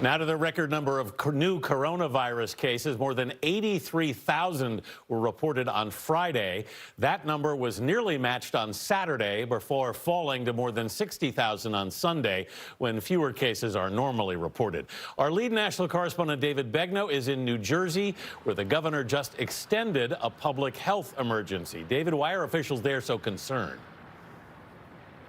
Now to the record number of new coronavirus cases. More than 83,000 were reported on Friday. That number was nearly matched on Saturday before falling to more than 60,000 on Sunday, when fewer cases are normally reported. Our lead national correspondent David Begnaud is in New Jersey, where the governor just extended a public health emergency. David, why are officials there so concerned?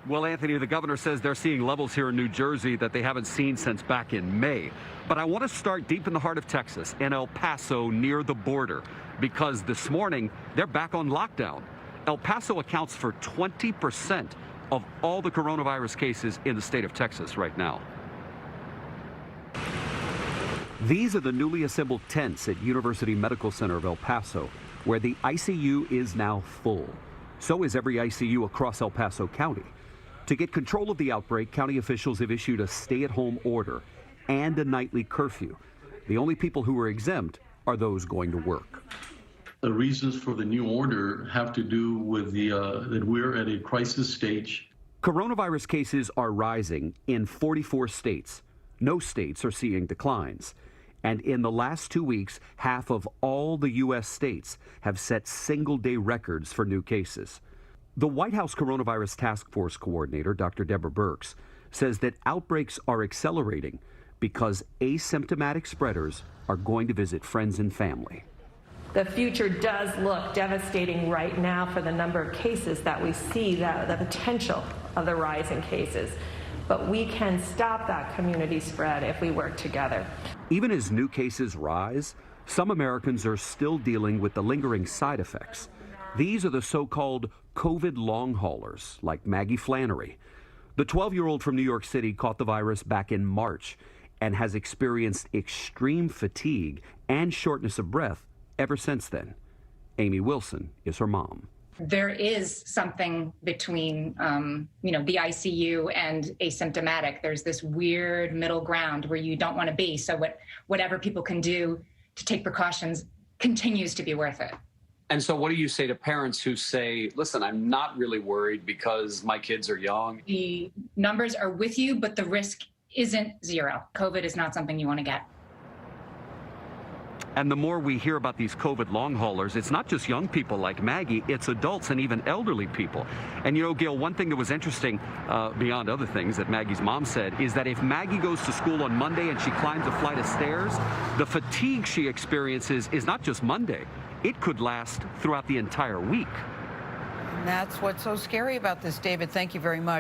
Well, Anthony, the governor says they're seeing levels here in New Jersey that they haven't seen since back in May. But I want to start deep in the heart of Texas, in El Paso, near the border, because this morning they're back on lockdown. El Paso accounts for 20% of all the coronavirus cases in the state of Texas right now. These are the newly assembled tents at University Medical Center of El Paso, where the ICU is now full. So is every ICU across El Paso County. To get control of the outbreak, county officials have issued a stay-at-home order and a nightly curfew. The only people who are exempt are those going to work. The reasons for the new order have to do with that we're at a crisis stage. Coronavirus cases are rising in 44 states. No states are seeing declines. And in the last 2 weeks, half of all the U.S. states have set single-day records for new cases. The White House Coronavirus Task Force coordinator, Dr. Deborah Birx, says that outbreaks are accelerating because asymptomatic spreaders are going to visit friends and family. The future does look devastating right now for the number of cases that we see, the potential of the rise in cases. But we can stop that community spread if we work together. Even as new cases rise, some Americans are still dealing with the lingering side effects. These are the so-called COVID long haulers, like Maggie Flannery. The 12-year-old from New York City caught the virus back in March and has experienced extreme fatigue and shortness of breath ever since then. Amy Wilson is her mom. There is something between, the ICU and asymptomatic. There's this weird middle ground where you don't want to be. So whatever people can do to take precautions continues to be worth it. And so what do you say to parents who say, listen, I'm not really worried because my kids are young? The numbers are with you, but the risk isn't zero. COVID is not something you want to get. And the more we hear about these COVID long haulers, it's not just young people like Maggie, it's adults and even elderly people. And you know, Gail, one thing that was interesting, beyond other things that Maggie's mom said, is that if Maggie goes to school on Monday and she climbs a flight of stairs, the fatigue she experiences is not just Monday. It could last throughout the entire week. And that's what's so scary about this, David. Thank you very much.